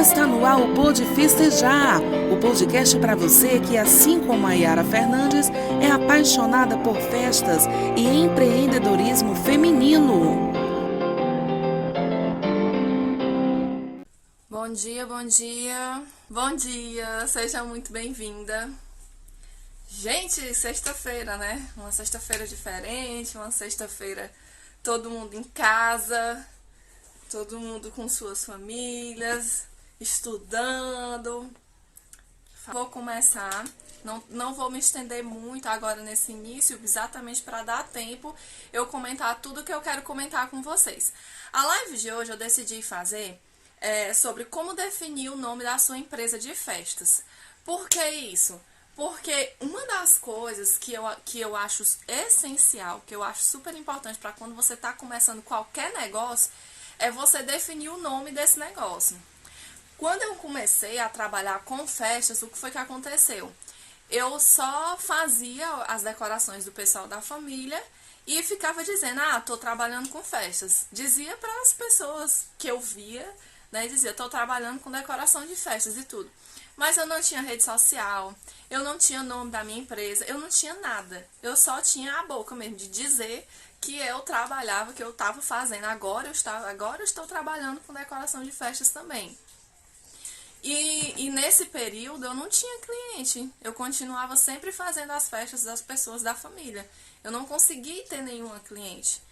Está no ar o Pode Festejar, o podcast para você que, assim como a Yara Fernandes, é apaixonada por festas e empreendedorismo feminino. Bom dia, bom dia, bom dia, seja muito bem-vinda. Gente, sexta-feira, né? Uma sexta-feira diferente, uma sexta-feira todo mundo em casa, todo mundo com suas famílias, estudando. Vou começar, não vou me estender muito agora nesse início, exatamente para dar tempo eu comentar tudo que eu quero comentar com vocês. A live de hoje eu decidi fazer sobre como definir o nome da sua empresa de festas. Por que isso? Porque uma das coisas que eu acho essencial, que eu acho super importante para quando você está começando qualquer negócio, é você definir o nome desse negócio. Quando eu comecei a trabalhar com festas, o que foi que aconteceu? Eu só fazia as decorações do pessoal da família e ficava dizendo, tô trabalhando com festas. Dizia para as pessoas que eu via, né, dizia, tô trabalhando com decoração de festas e tudo. Mas eu não tinha rede social, eu não tinha nome da minha empresa, eu não tinha nada. Eu só tinha a boca mesmo de dizer que eu trabalhava, que eu estava fazendo. Agora eu estou trabalhando com decoração de festas também. E nesse período eu não tinha cliente, eu continuava sempre fazendo as festas das pessoas da família. Eu não consegui ter nenhuma cliente.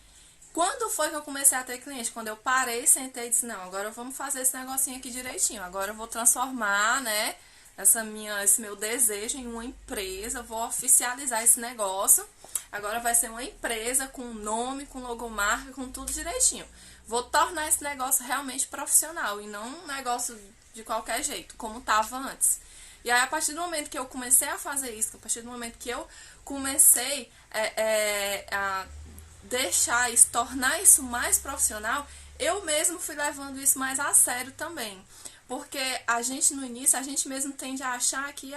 Quando foi que eu comecei a ter cliente? Quando eu parei, sentei e disse, não, agora vamos fazer esse negocinho aqui direitinho. Agora eu vou transformar, né, esse meu desejo em uma empresa, eu vou oficializar esse negócio. Agora vai ser uma empresa com nome, com logomarca, com tudo direitinho. Vou tornar esse negócio realmente profissional e não um negócio de qualquer jeito, como estava antes. E aí, a partir do momento que eu comecei a fazer isso, a partir do momento que eu comecei a deixar isso, tornar isso mais profissional, eu mesmo fui levando isso mais a sério também. Porque a gente, no início, a gente mesmo tende a achar que,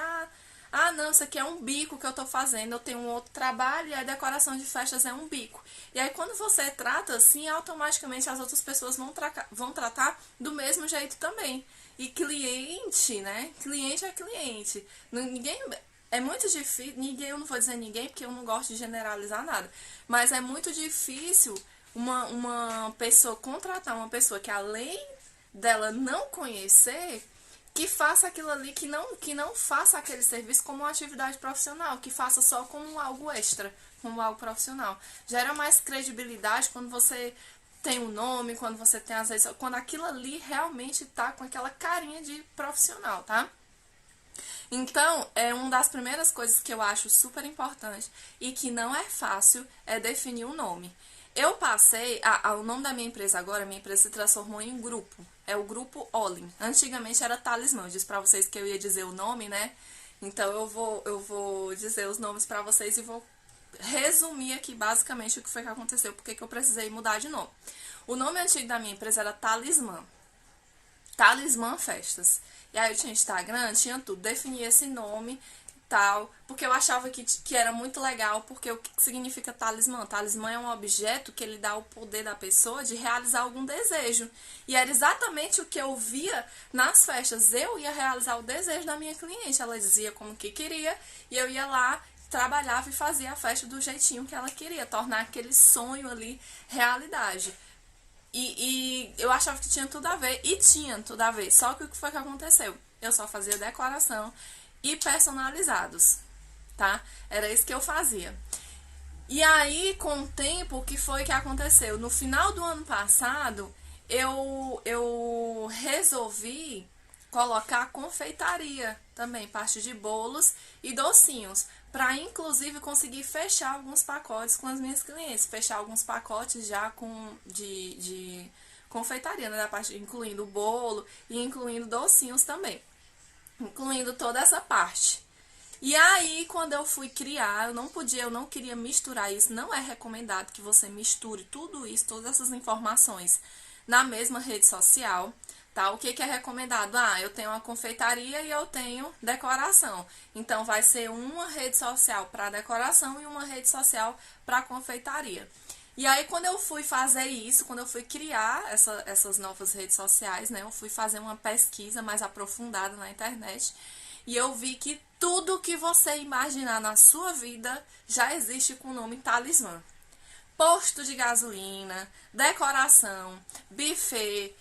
não, isso aqui é um bico que eu tô fazendo, eu tenho um outro trabalho e a decoração de festas é um bico. E aí, quando você trata assim, automaticamente as outras pessoas vão tratar do mesmo jeito também. E cliente, né? Cliente é cliente. Ninguém... É muito difícil, eu não vou dizer ninguém porque eu não gosto de generalizar nada, mas é muito difícil uma pessoa contratar uma pessoa que além dela não conhecer, que faça aquilo ali, que não faça aquele serviço como uma atividade profissional, que faça só como algo extra, como algo profissional. Gera mais credibilidade quando você tem um nome, quando você tem as redes, quando aquilo ali realmente tá com aquela carinha de profissional, tá? Então, uma das primeiras coisas que eu acho super importante e que não é fácil é definir um nome. Eu passei, o nome da minha empresa agora, minha empresa se transformou em um grupo. É o Grupo Olin. Antigamente era Talismã. Eu disse pra vocês que eu ia dizer o nome, né? Então eu vou dizer os nomes pra vocês e vou resumir aqui basicamente o que foi que aconteceu, porque que eu precisei mudar de nome. O nome antigo da minha empresa era Talismã. Talismã Festas. E aí eu tinha Instagram, tinha tudo, defini esse nome e tal, porque eu achava que era muito legal, porque o que significa talismã? Talismã é um objeto que ele dá o poder da pessoa de realizar algum desejo. E era exatamente o que eu via nas festas. Eu ia realizar o desejo da minha cliente, ela dizia como que queria, e eu ia lá, trabalhava e fazia a festa do jeitinho que ela queria, tornar aquele sonho ali realidade. E eu achava que tinha tudo a ver, e tinha tudo a ver, só que o que foi que aconteceu? Eu só fazia decoração e personalizados, tá? Era isso que eu fazia. E aí, com o tempo, o que foi que aconteceu? No final do ano passado, eu resolvi colocar confeitaria também, parte de bolos e docinhos, para inclusive conseguir fechar alguns pacotes com as minhas clientes, fechar alguns pacotes já de confeitaria, né, da parte, incluindo o bolo e incluindo docinhos também, incluindo toda essa parte. E aí, quando eu fui criar, eu não queria misturar isso, não é recomendado que você misture tudo isso, todas essas informações na mesma rede social, tá? O que é recomendado? Eu tenho uma confeitaria e eu tenho decoração. Então, vai ser uma rede social para decoração e uma rede social para confeitaria. E aí, quando eu fui fazer isso, quando eu fui criar essas novas redes sociais, né? Eu fui fazer uma pesquisa mais aprofundada na internet. E eu vi que tudo que você imaginar na sua vida já existe com o nome talismã. Posto de gasolina, decoração, buffet,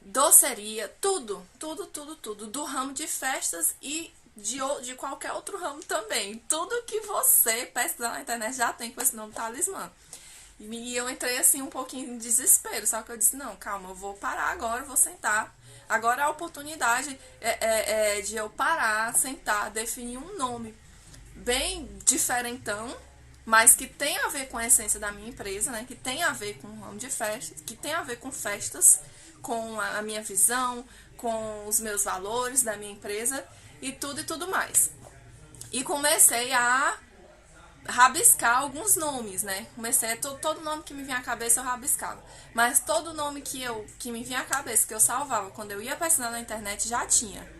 doceria, tudo, tudo, tudo, tudo. Do ramo de festas e de qualquer outro ramo também. Tudo que você pesquisar na internet já tem com esse nome talismã. E eu entrei assim um pouquinho em desespero, só que eu disse, não, calma, eu vou parar agora, vou sentar. Agora é a oportunidade de eu parar, sentar, definir um nome bem diferentão, mas que tem a ver com a essência da minha empresa, né? Que tem a ver com o ramo de festas, que tem a ver com festas, com a minha visão, com os meus valores da minha empresa e tudo mais. E comecei a rabiscar alguns nomes, né? Comecei, todo nome que me vinha à cabeça eu rabiscava. Mas todo nome que me vinha à cabeça, que eu salvava quando eu ia pesquisar na internet, já tinha.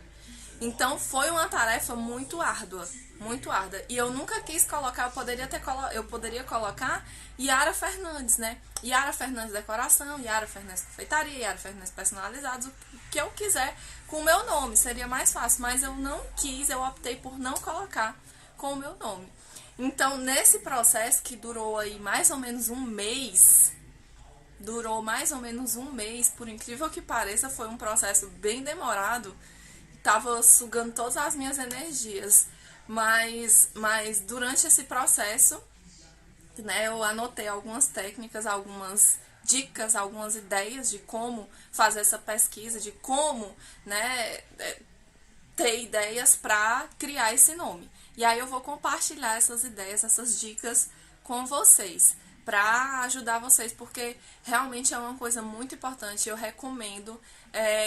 Então foi uma tarefa muito árdua, muito árdua. E eu nunca quis colocar, eu poderia colocar Yara Fernandes, né? Yara Fernandes Decoração, Yara Fernandes Confeitaria, Yara Fernandes Personalizados, o que eu quiser com o meu nome, seria mais fácil. Mas eu não quis, eu optei por não colocar com o meu nome. Então, nesse processo que durou aí mais ou menos um mês, por incrível que pareça, foi um processo bem demorado, tava sugando todas as minhas energias, mas durante esse processo, né, eu anotei algumas técnicas, algumas dicas, algumas ideias de como fazer essa pesquisa, de como, né, ter ideias para criar esse nome. E aí eu vou compartilhar essas ideias, essas dicas com vocês, para ajudar vocês, porque realmente é uma coisa muito importante. Eu recomendo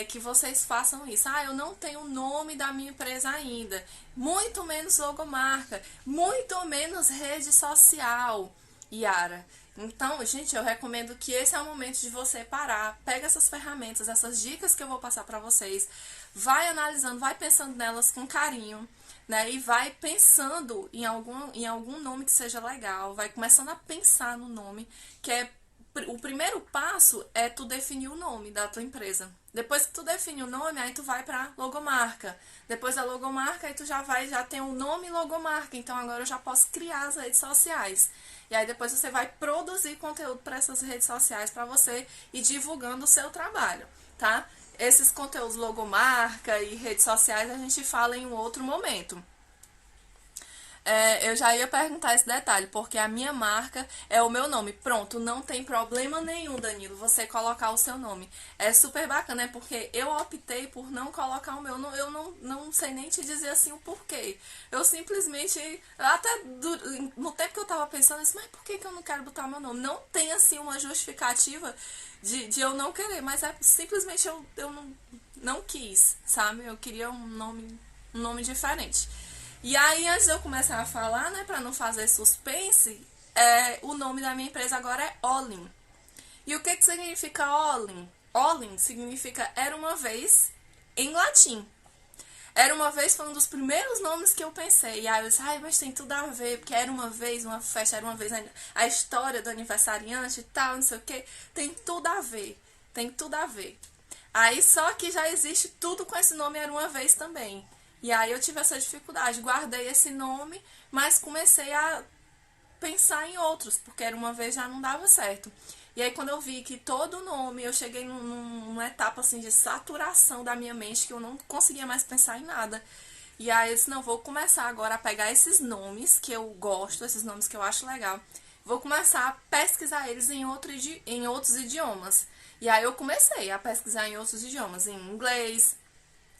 que vocês façam isso. Eu não tenho o nome da minha empresa ainda, muito menos logomarca, muito menos rede social, Yara. Então, gente, eu recomendo que esse é o momento de você parar, pega essas ferramentas, essas dicas que eu vou passar para vocês, vai analisando, vai pensando nelas com carinho, né? E vai pensando em algum nome que seja legal, vai começando a pensar no nome, que é o primeiro passo é tu definir o nome da tua empresa. Depois que tu define o nome, aí tu vai pra logomarca. Depois da logomarca, aí tu já tem o nome logomarca. Então agora eu já posso criar as redes sociais. E aí depois você vai produzir conteúdo para essas redes sociais para você ir divulgando o seu trabalho, tá? Esses conteúdos logomarca e redes sociais a gente fala em um outro momento. Eu já ia perguntar esse detalhe, porque a minha marca é o meu nome. Pronto, não tem problema nenhum, Danilo, você colocar o seu nome. É super bacana, porque eu optei por não colocar o meu. Eu não sei nem te dizer assim o porquê. Eu simplesmente, até no tempo que eu tava pensando, eu disse, mas por que eu não quero botar meu nome? Não tem assim uma justificativa de eu não querer, mas simplesmente eu não quis, sabe? Eu queria um nome diferente. E aí, antes de eu começar a falar, né, para não fazer suspense, o nome da minha empresa agora é Olin. E o que significa Olin? Olin significa era uma vez em latim. Era uma vez foi um dos primeiros nomes que eu pensei. E aí eu disse, mas tem tudo a ver, porque era uma vez uma festa, era uma vez a história do aniversariante e tal, não sei o que. Tem tudo a ver, tem tudo a ver. Aí só que já existe tudo com esse nome, era uma vez também. E aí eu tive essa dificuldade, guardei esse nome, mas comecei a pensar em outros, porque era uma vez já não dava certo. E aí quando eu vi que todo nome, eu cheguei numa etapa assim de saturação da minha mente, que eu não conseguia mais pensar em nada. E aí eu disse, não, vou começar agora a pegar esses nomes que eu gosto, esses nomes que eu acho legal, vou começar a pesquisar eles em outros idiomas. E aí eu comecei a pesquisar em outros idiomas, em inglês.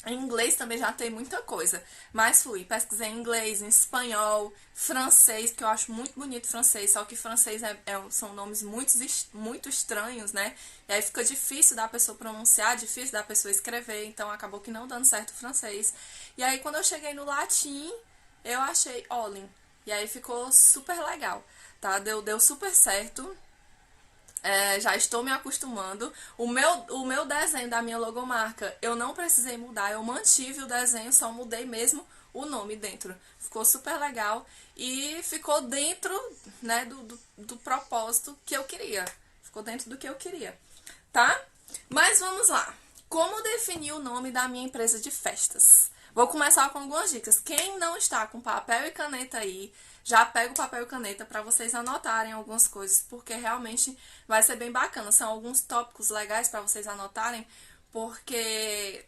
Em inglês também já tem muita coisa, mas pesquisei em inglês, em espanhol, francês, que eu acho muito bonito francês, só que francês são nomes muito estranhos, né? E aí fica difícil da pessoa pronunciar, difícil da pessoa escrever, então acabou que não dando certo o francês. E aí quando eu cheguei no latim, eu achei Olin, e aí ficou super legal, tá? Deu super certo. Já estou me acostumando. O meu desenho da minha logomarca, eu não precisei mudar, eu mantive o desenho, só mudei mesmo o nome dentro. Ficou super legal e ficou dentro, né, do propósito que eu queria. Ficou dentro do que eu queria, tá? Mas vamos lá. Como definir o nome da minha empresa de festas? Vou começar com algumas dicas. Quem não está com papel e caneta aí, já pega o papel e caneta para vocês anotarem algumas coisas, porque realmente vai ser bem bacana. São alguns tópicos legais para vocês anotarem, porque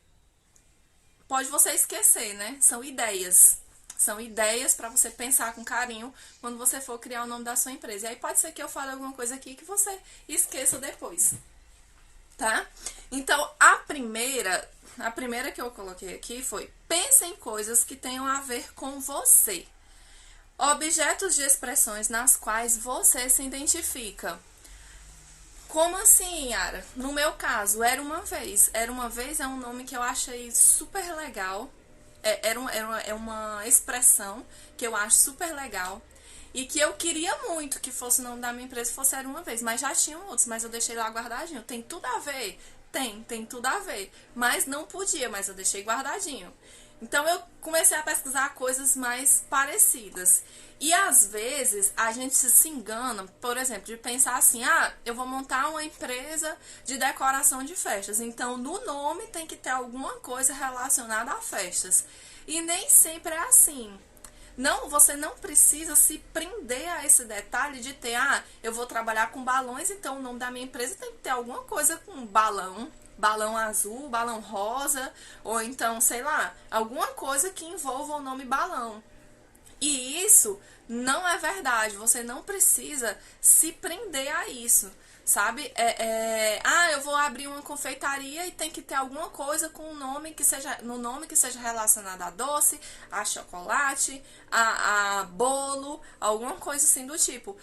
pode você esquecer, né? São ideias. São ideias para você pensar com carinho quando você for criar o nome da sua empresa. E aí pode ser que eu fale alguma coisa aqui que você esqueça depois, tá? Então, a primeira que eu coloquei aqui foi: pense em coisas que tenham a ver com você. Objetos de expressões nas quais você se identifica. Como assim, Yara? No meu caso, Era Uma Vez. Era Uma Vez é um nome que eu achei super legal. É uma expressão que eu acho super legal. E que eu queria muito que fosse o nome da minha empresa, fosse Era Uma Vez. Mas já tinham outros, mas eu deixei lá guardadinho. Tem tudo a ver? Tem tudo a ver. Mas não podia, mas eu deixei guardadinho. Então eu comecei a pesquisar coisas mais parecidas. E às vezes a gente se engana, por exemplo, de pensar assim: ah, eu vou montar uma empresa de decoração de festas, então no nome tem que ter alguma coisa relacionada a festas. E nem sempre é assim. Não, você não precisa se prender a esse detalhe de ter: ah, eu vou trabalhar com balões, então o nome da minha empresa tem que ter alguma coisa com balão. Balão azul, balão rosa, ou então, sei lá, alguma coisa que envolva o nome balão. E isso não é verdade, você não precisa se prender a isso, sabe? Ah, eu vou abrir uma confeitaria e tem que ter alguma coisa com um nome que seja, no nome que seja relacionado a doce, a chocolate, a bolo, alguma coisa assim do tipo.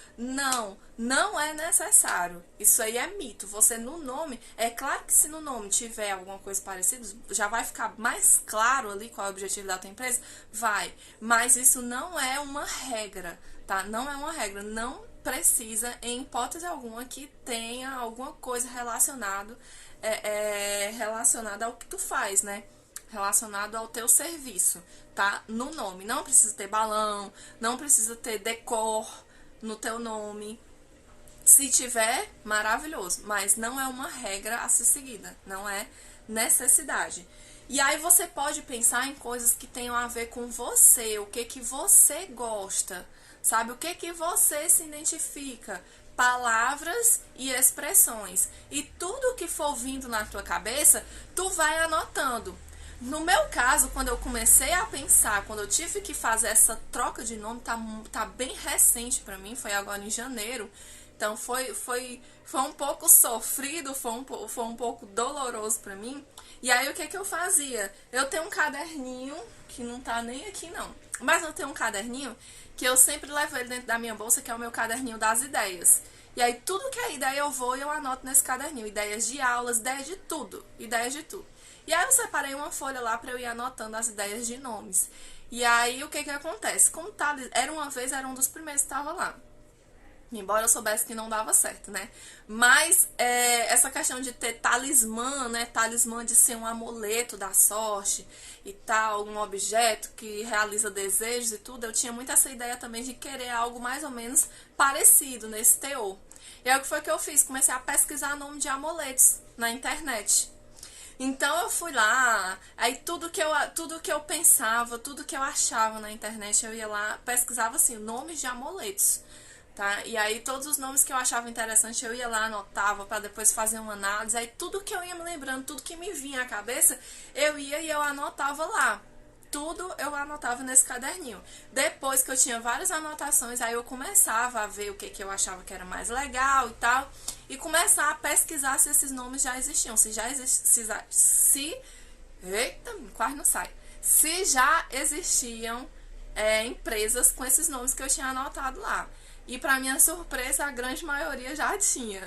Não é necessário. Isso aí é mito. Você no nome, é claro que se no nome tiver alguma coisa parecida, já vai ficar mais claro ali qual é o objetivo da tua empresa, vai. Mas isso não é uma regra, tá? Não é uma regra. Não precisa, em hipótese alguma, que tenha alguma coisa relacionada ao que tu faz, né? Relacionado ao teu serviço, tá? No nome. Não precisa ter balão, não precisa ter decor no teu nome. Se tiver, maravilhoso, mas não é uma regra a ser seguida, não é necessidade. E aí você pode pensar em coisas que tenham a ver com você, o que você gosta, sabe? O que você se identifica, palavras e expressões. E tudo que for vindo na tua cabeça, tu vai anotando. No meu caso, quando eu comecei a pensar, quando eu tive que fazer essa troca de nome, tá bem recente pra mim, foi agora em janeiro. Então foi um pouco sofrido, foi um pouco doloroso pra mim. E aí o que eu fazia? Eu tenho um caderninho, que não tá nem aqui não, mas eu tenho um caderninho que eu sempre levo ele dentro da minha bolsa, que é o meu caderninho das ideias. E aí tudo que é ideia eu vou e eu anoto nesse caderninho. Ideias de aulas, ideias de tudo. E aí eu separei uma folha lá pra eu ir anotando as ideias de nomes. E aí o que acontece? Como Era Uma Vez, era um dos primeiros que estava lá. Embora eu soubesse que não dava certo, né? Mas essa questão de ter talismã, né? Talismã de ser um amuleto da sorte e tal, um objeto que realiza desejos e tudo. Eu tinha muito essa ideia também de querer algo mais ou menos parecido nesse teor. E aí o que foi que eu fiz? Comecei a pesquisar nome de amuletos na internet. Então eu fui lá, aí tudo que eu pensava, tudo que eu achava na internet, eu ia lá, pesquisava assim, nomes de amuletos. Tá? E aí todos os nomes que eu achava interessante eu ia lá, anotava para depois fazer uma análise. Aí tudo que eu ia me lembrando, tudo que me vinha à cabeça, eu ia e eu anotava lá. Tudo eu anotava nesse caderninho. Depois que eu tinha várias anotações, aí eu começava a ver o que eu achava que era mais legal e tal, e começar a pesquisar se esses nomes já existiam, eita, quase não sai. Se já existiam empresas com esses nomes que eu tinha anotado lá. E pra minha surpresa, a grande maioria já tinha.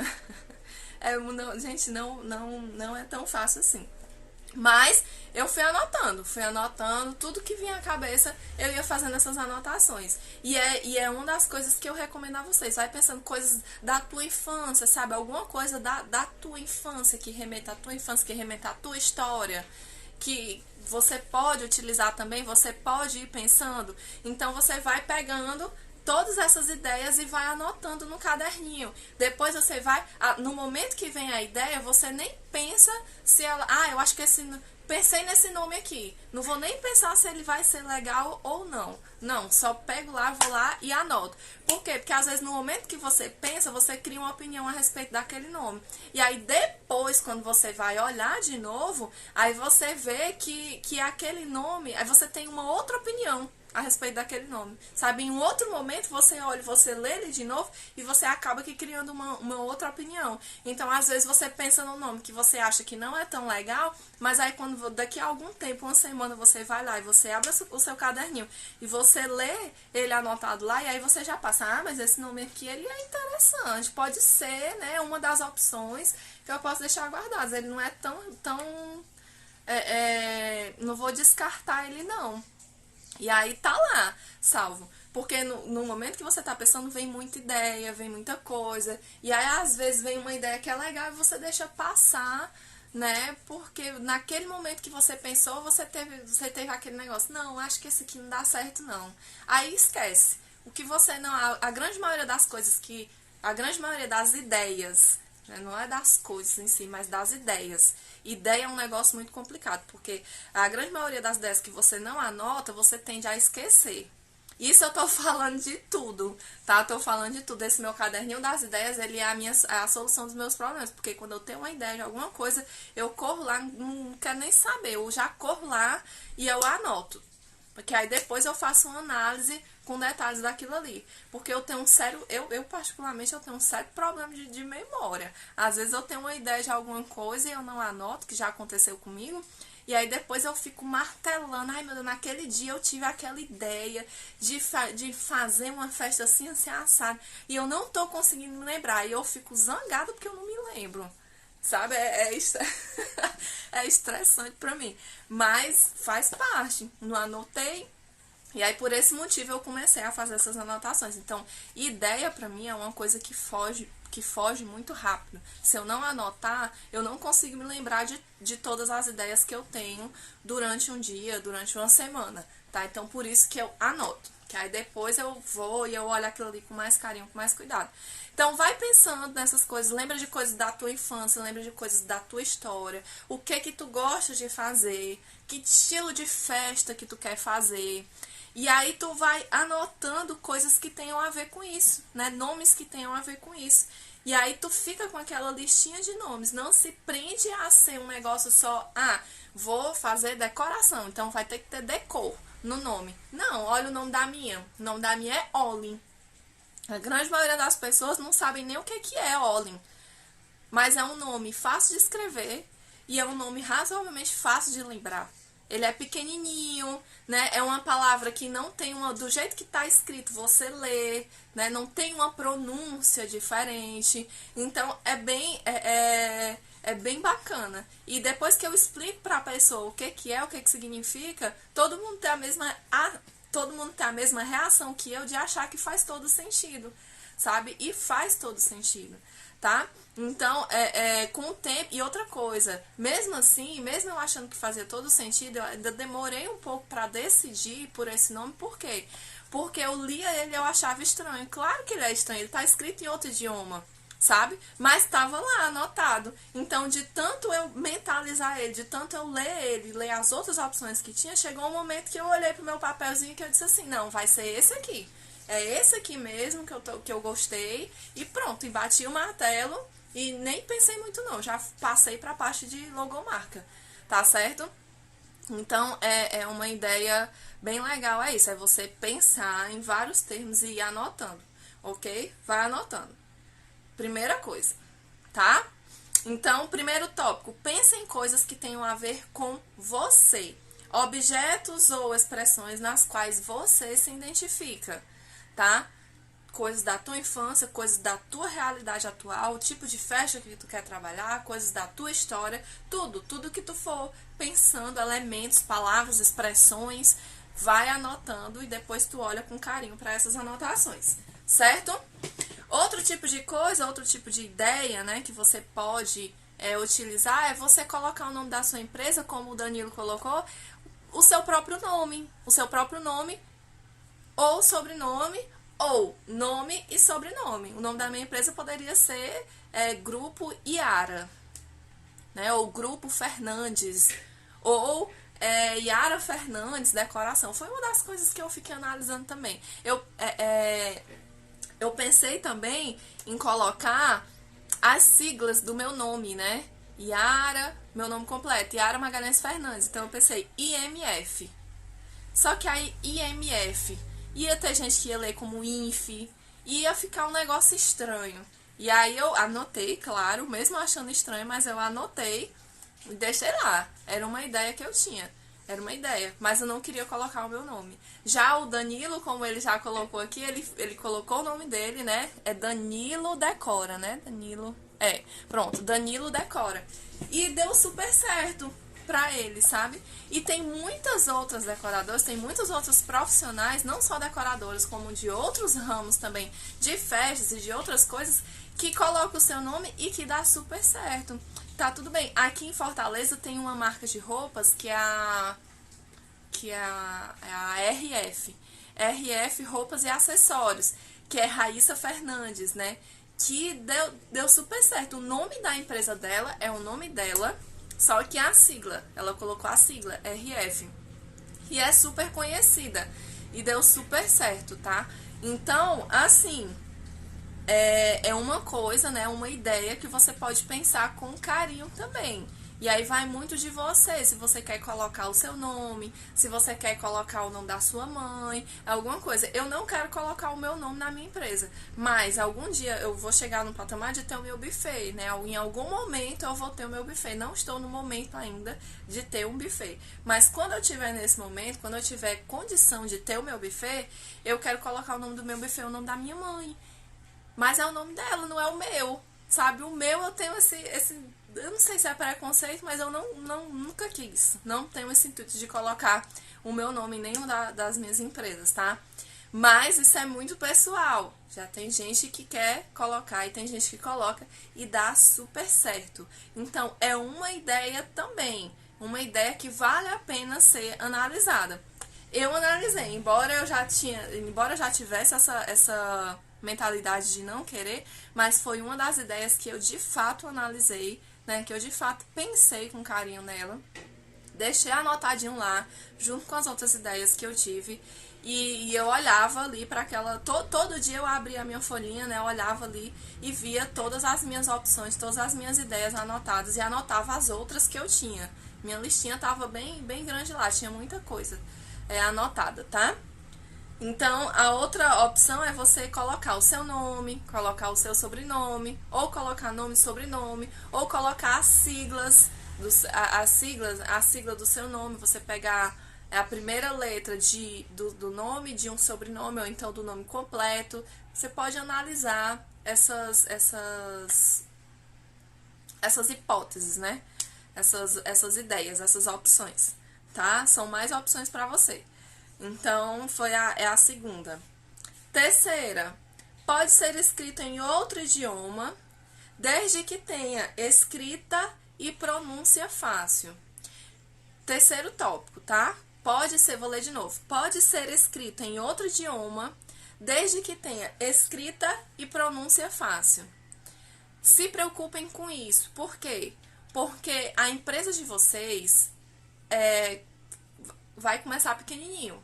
Gente, não é tão fácil assim. Mas eu fui anotando, tudo que vinha à cabeça, eu ia fazendo essas anotações. E é uma das coisas que eu recomendo a vocês. Vai pensando coisas da tua infância, sabe? Alguma coisa da tua infância, que remeta à tua infância, que remeta à tua história. que você pode utilizar também, você pode ir pensando. Então você vai pegando todas essas ideias e vai anotando no caderninho. Depois você vai, no momento que vem a ideia, você nem pensa se ela, eu acho que pensei nesse nome aqui. Não vou nem pensar se ele vai ser legal ou não. Não, só pego lá, vou lá e anoto. Por quê? Porque às vezes no momento que você pensa, você cria uma opinião a respeito daquele nome. E aí depois, quando você vai olhar de novo, aí você vê que aquele nome, aí você tem uma outra opinião a respeito daquele nome, sabe? Em um outro momento você olha, você lê ele de novo e você acaba aqui criando uma outra opinião. Então, às vezes você pensa num nome que você acha que não é tão legal, mas aí quando daqui a algum tempo, uma semana, você vai lá e você abre o seu caderninho e você lê ele anotado lá e aí você já passa, mas esse nome aqui, ele é interessante, pode ser, né, uma das opções que eu posso deixar guardadas. Ele não é não vou descartar ele não. E aí tá lá, salvo. Porque no momento que você tá pensando, vem muita ideia, vem muita coisa. E aí, às vezes, vem uma ideia que é legal e você deixa passar, né? Porque naquele momento que você pensou, você teve aquele negócio. Não, acho que esse aqui não dá certo, não. Aí esquece. O que você não... A grande maioria das coisas que... A grande maioria das ideias, né? Não é das coisas em si, mas das ideias. Ideia é um negócio muito complicado, porque a grande maioria das ideias que você não anota, você tende a esquecer. Isso eu tô falando de tudo, tá? Tô falando de tudo. Esse meu caderninho das ideias, ele é a solução dos meus problemas. Porque quando eu tenho uma ideia de alguma coisa, eu corro lá, não quero nem saber. Eu já corro lá e eu anoto. Porque aí depois eu faço uma análise com detalhes daquilo ali. Porque eu tenho um sério, eu particularmente, eu tenho um sério problema de memória. Às vezes eu tenho uma ideia de alguma coisa e eu não anoto, que já aconteceu comigo. E aí depois eu fico martelando, ai meu Deus, naquele dia eu tive aquela ideia de fazer uma festa assim, assim, assado. E eu não tô conseguindo me lembrar. E eu fico zangada porque eu não me lembro. Sabe? É estressante pra mim. Mas faz parte. Não anotei. E aí, por esse motivo, eu comecei a fazer essas anotações. Então, ideia pra mim é uma coisa que foge muito rápido. Se eu não anotar, eu não consigo me lembrar de todas as ideias que eu tenho durante um dia, durante uma semana, tá? Então, por isso que eu anoto. Que aí depois eu vou e eu olho aquilo ali com mais carinho, com mais cuidado. Então, vai pensando nessas coisas. Lembra de coisas da tua infância, lembra de coisas da tua história. O que tu gosta de fazer, que estilo de festa que tu quer fazer. E aí tu vai anotando coisas que tenham a ver com isso, né? Nomes que tenham a ver com isso. E aí tu fica com aquela listinha de nomes. Não se prende a ser um negócio só, vou fazer decoração, então vai ter que ter decor no nome. Não, olha o nome da minha. O nome da minha é Olin. A grande maioria das pessoas não sabem nem o que é Olin. Mas é um nome fácil de escrever e é um nome razoavelmente fácil de lembrar. Ele é pequenininho, né? É uma palavra que não tem do jeito que tá escrito, você lê, né? Não tem uma pronúncia diferente. Então, é bem bacana. E depois que eu explico pra pessoa o que é, o que significa, todo mundo tem a mesma reação que eu de achar que faz todo sentido, sabe? E faz todo sentido, tá? Então, com o tempo, e outra coisa, mesmo assim, mesmo eu achando que fazia todo sentido, eu ainda demorei um pouco pra decidir por esse nome, por quê? Porque eu lia ele e eu achava estranho. Claro que ele é estranho, ele tá escrito em outro idioma, sabe? Mas estava lá, anotado. Então, de tanto eu mentalizar ele, de tanto eu ler ele, ler as outras opções que tinha, chegou um momento que eu olhei pro meu papelzinho e que eu disse assim, não, vai ser esse aqui. É esse aqui mesmo que eu gostei. E pronto, e bati o martelo e nem pensei muito não. Já passei pra parte de logomarca, tá certo? Então, é uma ideia bem legal, é isso. É você pensar em vários termos e ir anotando, ok? Vai anotando. Primeira coisa, tá? Então, primeiro tópico, pense em coisas que tenham a ver com você. Objetos ou expressões nas quais você se identifica, tá? Coisas da tua infância, coisas da tua realidade atual, o tipo de festa que tu quer trabalhar, coisas da tua história, tudo que tu for pensando, elementos, palavras, expressões, vai anotando e depois tu olha com carinho para essas anotações, certo? Outro tipo de coisa, outro tipo de ideia, né, que você pode utilizar é você colocar o nome da sua empresa, como o Danilo colocou, o seu próprio nome ou sobrenome, ou nome e sobrenome. O nome da minha empresa poderia ser Grupo Iara, né? Ou Grupo Fernandes, ou Iara Fernandes Decoração. Foi uma das coisas que eu fiquei analisando também. Eu pensei também em colocar as siglas do meu nome, né? Iara, meu nome completo, Iara Magalhães Fernandes. Então eu pensei IMF. Só que aí IMF ia ter gente que ia ler como INF, ia ficar um negócio estranho. E aí eu anotei, claro, mesmo achando estranho, mas eu anotei e deixei lá. Era uma ideia que eu tinha. Era uma ideia, mas eu não queria colocar o meu nome. Já o Danilo, como ele já colocou aqui, ele colocou o nome dele, né? É Danilo Decora, né? Pronto, Danilo Decora. E deu super certo pra ele, sabe? E tem muitas outras decoradoras, tem muitos outros profissionais, não só decoradores, como de outros ramos também, de festas e de outras coisas, que colocam o seu nome e que dá super certo. Tá tudo bem. Aqui em Fortaleza tem uma marca de roupas que é a RF. RF Roupas e Acessórios, que é Raíssa Fernandes, né? Que deu super certo. O nome da empresa dela é o nome dela, só que a sigla, ela colocou a sigla RF. E é super conhecida. E deu super certo, tá? Então, assim, é uma coisa, né? Uma ideia que você pode pensar com carinho também. E aí vai muito de você, se você quer colocar o seu nome, se você quer colocar o nome da sua mãe, alguma coisa. Eu não quero colocar o meu nome na minha empresa, mas algum dia eu vou chegar no patamar de ter o meu buffet, né? Em algum momento eu vou ter o meu buffet. Não estou no momento ainda de ter um buffet, mas quando eu tiver nesse momento, quando eu tiver condição de ter o meu buffet, eu quero colocar o nome do meu buffet, o nome da minha mãe. Mas é o nome dela, não é o meu, sabe? O meu eu tenho esse eu não sei se é preconceito, mas eu nunca quis. Não tenho esse intuito de colocar o meu nome em nenhuma das minhas empresas, tá? Mas isso é muito pessoal. Já tem gente que quer colocar e tem gente que coloca e dá super certo. Então, é uma ideia também. Uma ideia que vale a pena ser analisada. Eu analisei, embora eu já tivesse essa mentalidade de não querer, mas foi uma das ideias que eu de fato analisei, né, que eu de fato pensei com carinho nela, deixei anotadinho lá, junto com as outras ideias que eu tive, e eu olhava ali para aquela, todo dia eu abria a minha folhinha, né, eu olhava ali e via todas as minhas opções, todas as minhas ideias anotadas, e anotava as outras que eu tinha. Minha listinha tava bem grande lá, tinha muita coisa anotada, tá? Então, a outra opção é você colocar o seu nome, colocar o seu sobrenome, ou colocar nome e sobrenome, ou colocar as siglas, a sigla do seu nome, você pegar a primeira letra do nome de um sobrenome, ou então do nome completo. Você pode analisar essas hipóteses, né? Essas ideias, essas opções, tá? São mais opções para você. Então, é a segunda. Terceira, pode ser escrito em outro idioma, desde que tenha escrita e pronúncia fácil. Terceiro tópico, tá? Vou ler de novo. Pode ser escrito em outro idioma, desde que tenha escrita e pronúncia fácil. Se preocupem com isso. Por quê? Porque a empresa de vocês vai começar pequenininho.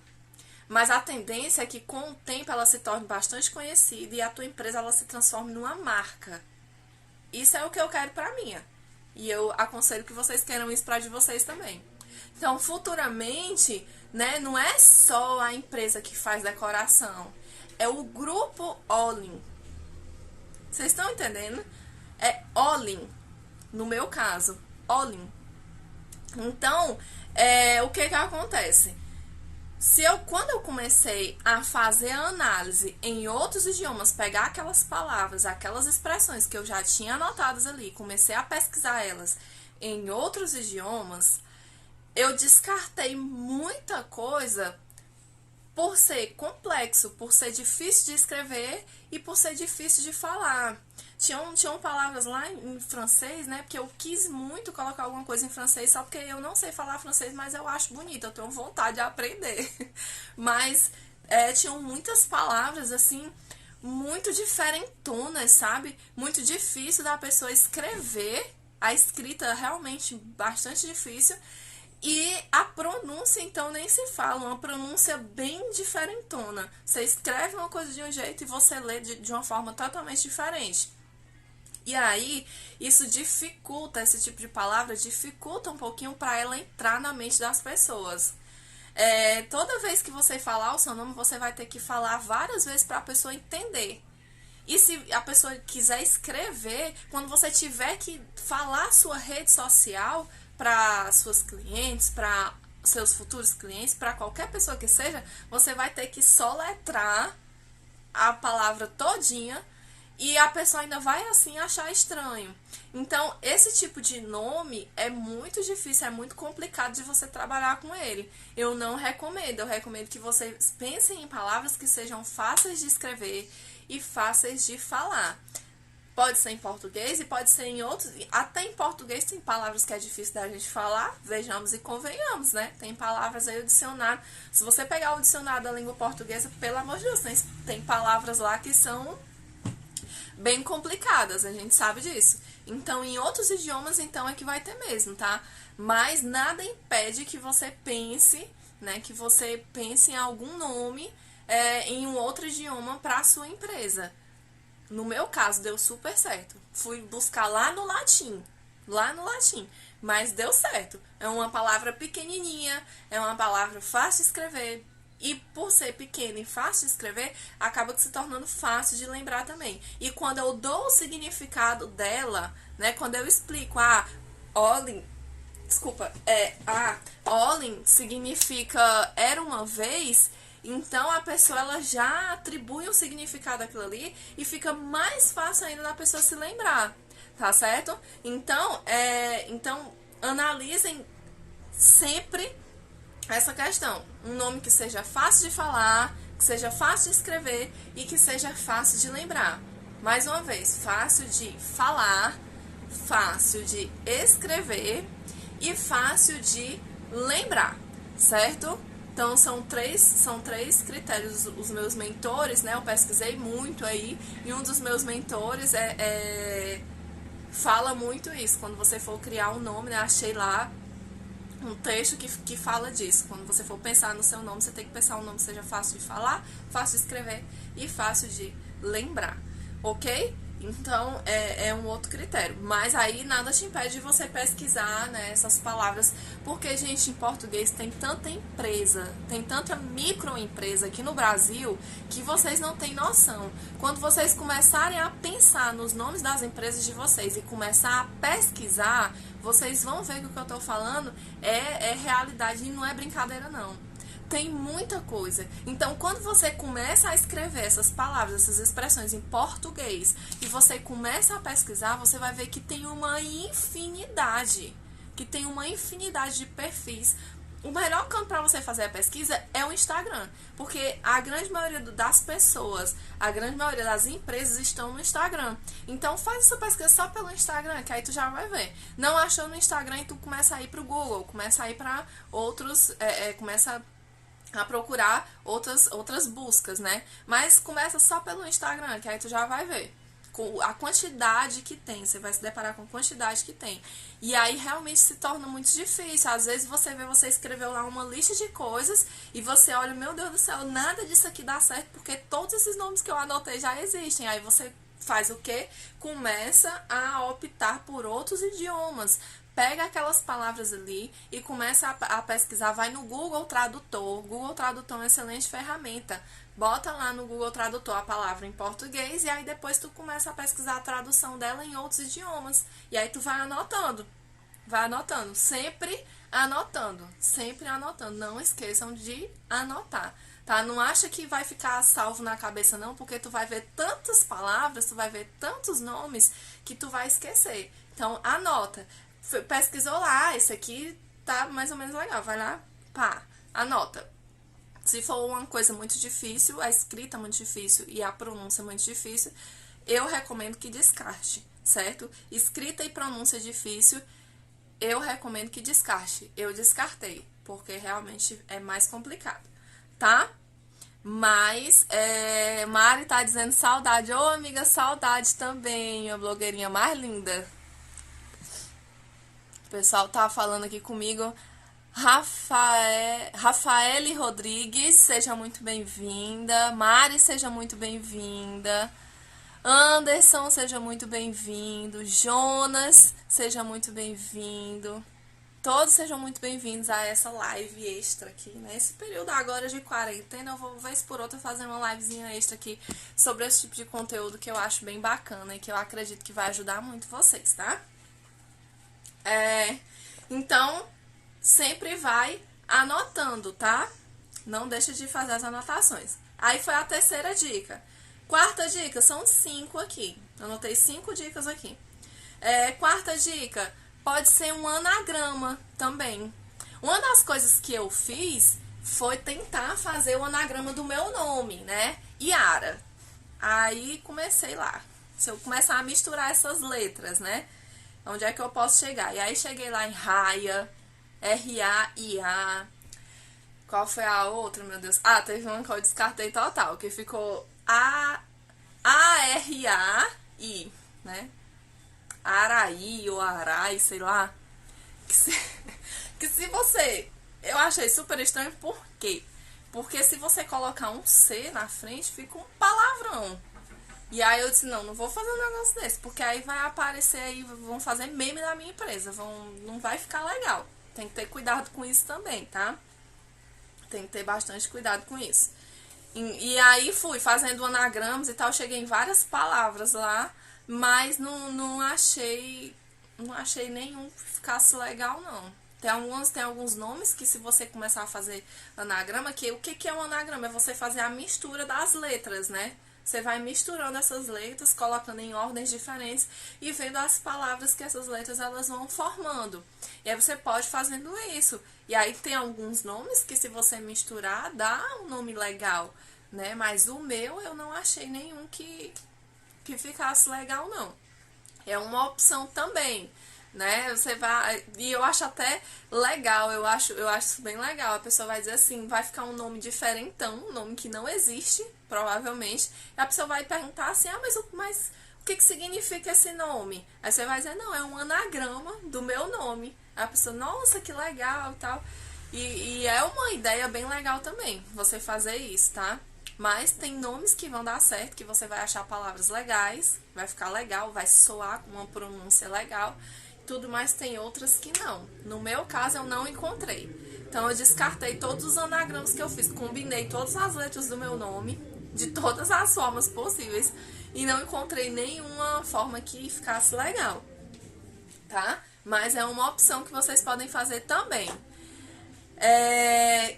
Mas a tendência é que com o tempo ela se torne bastante conhecida e a tua empresa ela se transforme numa marca. Isso é o que eu quero pra minha. E eu aconselho que vocês queiram isso pra de vocês também. Então, futuramente, né, não é só a empresa que faz decoração. É o grupo Olin. Vocês estão entendendo? É Olin. No meu caso, Olin. Então, o que acontece? Quando eu comecei a fazer a análise em outros idiomas, pegar aquelas palavras, aquelas expressões que eu já tinha anotadas ali, comecei a pesquisar elas em outros idiomas, eu descartei muita coisa por ser complexo, por ser difícil de escrever e por ser difícil de falar. Tinham palavras lá em francês, né? Porque eu quis muito colocar alguma coisa em francês, só porque eu não sei falar francês, mas eu acho bonito, eu tenho vontade de aprender. Mas tinham muitas palavras, assim, muito diferentonas, sabe? Muito difícil da pessoa escrever. A escrita é realmente bastante difícil. E a pronúncia, então, nem se fala. Uma pronúncia bem diferentona. Você escreve uma coisa de um jeito e você lê de uma forma totalmente diferente. E aí, isso dificulta, esse tipo de palavra dificulta um pouquinho para ela entrar na mente das pessoas. Toda vez que você falar o seu nome, você vai ter que falar várias vezes para a pessoa entender. E se a pessoa quiser escrever, quando você tiver que falar a sua rede social para suas clientes, para seus futuros clientes, para qualquer pessoa que seja, você vai ter que soletrar a palavra todinha e a pessoa ainda vai assim achar estranho. Então, esse tipo de nome é muito difícil, é muito complicado de você trabalhar com ele. Eu não recomendo, eu recomendo que vocês pensem em palavras que sejam fáceis de escrever e fáceis de falar. Pode ser em português e pode ser em outros. Até em português tem palavras que é difícil da gente falar, vejamos e convenhamos, né? Tem palavras aí, o dicionário. Se você pegar o dicionário da língua portuguesa, pelo amor de Deus, tem palavras lá que são bem complicadas, a gente sabe disso. Então, em outros idiomas, então, é que vai ter mesmo, tá? Mas nada impede que você pense, né? Que você pense em algum nome em um outro idioma para a sua empresa. No meu caso, deu super certo. Fui buscar lá no latim, mas deu certo. É uma palavra pequenininha, é uma palavra fácil de escrever. E por ser pequena e fácil de escrever, acaba se tornando fácil de lembrar também. E quando eu dou o significado dela, né? Quando eu explico, Olin, Olin significa era uma vez, então a pessoa ela já atribui um significado àquilo ali e fica mais fácil ainda da pessoa se lembrar, tá certo? Então, analisem sempre essa questão. Um nome que seja fácil de falar, que seja fácil de escrever e que seja fácil de lembrar. Mais uma vez, fácil de falar, fácil de escrever e fácil de lembrar, certo? Então, são três critérios. Os meus mentores, né? Eu pesquisei muito aí e um dos meus mentores fala muito isso. Quando você for criar um nome, né? Achei lá um texto que fala disso. Quando você for pensar no seu nome, você tem que pensar um nome que seja fácil de falar, fácil de escrever e fácil de lembrar, ok? Então, é um outro critério. Mas aí nada te impede de você pesquisar, né, essas palavras. Porque, gente, em português tem tanta empresa, tem tanta microempresa aqui no Brasil que vocês não têm noção. Quando vocês começarem a pensar nos nomes das empresas de vocês e começar a pesquisar, vocês vão ver que o que eu tô falando é realidade e não é brincadeira, não. Tem muita coisa. Então, quando você começa a escrever essas palavras, essas expressões em português, e você começa a pesquisar, você vai ver que tem uma infinidade. De perfis. O melhor campo para você fazer a pesquisa é o Instagram. Porque a grande maioria das pessoas, a grande maioria das empresas estão no Instagram. Então, faz essa pesquisa só pelo Instagram, que aí tu já vai ver. Não achou no Instagram e tu começa a ir pro Google, começa a ir para outros, começa a procurar outras buscas, né? Mas começa só pelo Instagram, que aí tu já vai ver com a quantidade que tem, você vai se deparar com a quantidade que tem. E aí realmente se torna muito difícil. Às vezes você escreveu lá uma lista de coisas e você olha, meu Deus do céu, nada disso aqui dá certo, porque todos esses nomes que eu anotei já existem. Aí você faz o quê? Começa a optar por outros idiomas. Pega aquelas palavras ali e começa a pesquisar, vai no Google Tradutor. Google Tradutor é uma excelente ferramenta. Bota lá no Google Tradutor a palavra em português e aí depois tu começa a pesquisar a tradução dela em outros idiomas. E aí tu vai anotando, sempre anotando. Não esqueçam de anotar, tá? Não acha que vai ficar salvo na cabeça não, porque tu vai ver tantas palavras, tu vai ver tantos nomes que tu vai esquecer. Então anota. Pesquisou lá, esse aqui tá mais ou menos legal, vai lá, pá, anota. Se for uma coisa muito difícil, a escrita muito difícil e a pronúncia muito difícil, eu recomendo que descarte, certo? Escrita e pronúncia difícil, eu recomendo que descarte. Eu descartei, porque realmente é mais complicado, tá? Mas, Mari tá dizendo saudade. Ô, amiga, saudade também, a blogueirinha mais linda. O pessoal tá falando aqui comigo. Rafaele Rodrigues, seja muito bem-vinda. Mari, seja muito bem-vinda. Anderson, seja muito bem-vindo. Jonas, seja muito bem-vindo. Todos sejam muito bem-vindos a essa live extra aqui, né? Esse período agora de quarentena, eu vou, vez por outra, fazer uma livezinha extra aqui sobre esse tipo de conteúdo que eu acho bem bacana e que eu acredito que vai ajudar muito vocês, tá? Então, sempre vai anotando, tá? Não deixa de fazer as anotações. Aí foi a terceira dica. Quarta dica, são 5 aqui. Eu anotei 5 dicas aqui. Quarta dica, pode ser um anagrama também. Uma das coisas que eu fiz foi tentar fazer o anagrama do meu nome, né? Yara. Aí comecei lá. Se eu começar a misturar essas letras, né? Onde é que eu posso chegar? E aí cheguei lá em Raia, R-A-I-A. Qual foi a outra, meu Deus? Ah, teve uma que eu descartei total, que ficou A-R-A-I, né? Araí ou Arai, sei lá. Que se você... Eu achei super estranho, por quê? Porque se você colocar um C na frente, fica um palavrão. E aí eu disse, não vou fazer um negócio desse, porque aí vai aparecer aí, vão fazer meme da minha empresa, não vai ficar legal. Tem que ter cuidado com isso também, tá? Tem que ter bastante cuidado com isso. E aí fui fazendo anagramas e tal, cheguei em várias palavras lá, mas não achei nenhum que ficasse legal, não. Tem alguns nomes que, se você começar a fazer anagrama, que o que é um anagrama? É você fazer a mistura das letras, né? Você vai misturando essas letras, colocando em ordens diferentes e vendo as palavras que essas letras elas vão formando. E aí você pode fazendo isso. E aí tem alguns nomes que, se você misturar, dá um nome legal, né? Mas o meu eu não achei nenhum que ficasse legal, não. É uma opção também, né? Você vai... E eu acho até legal, eu acho isso bem legal. A pessoa vai dizer assim, vai ficar um nome diferentão, um nome que não existe, provavelmente. E a pessoa vai perguntar assim, mas o que significa esse nome? Aí você vai dizer, não, é um anagrama do meu nome. Aí a pessoa, nossa, que legal e tal. E é uma ideia bem legal também, você fazer isso, tá? Mas tem nomes que vão dar certo, que você vai achar palavras legais, vai ficar legal, vai soar com uma pronúncia legal, tudo, mas tem outras que não. No meu caso, eu não encontrei. Então, eu descartei todos os anagramas que eu fiz, combinei todas as letras do meu nome, de todas as formas possíveis, e não encontrei nenhuma forma que ficasse legal, tá? Mas é uma opção que vocês podem fazer também.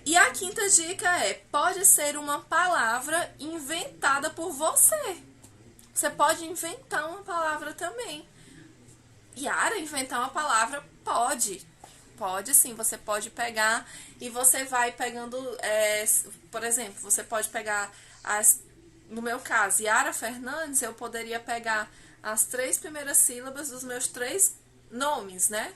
E a quinta dica pode ser uma palavra inventada por você. Você pode inventar uma palavra também. Yara, inventar uma palavra? Pode. Pode sim, você pode pegar e você vai pegando, por exemplo, você pode pegar no meu caso, Yara Fernandes, eu poderia pegar as 3 primeiras sílabas dos meus 3 nomes, né?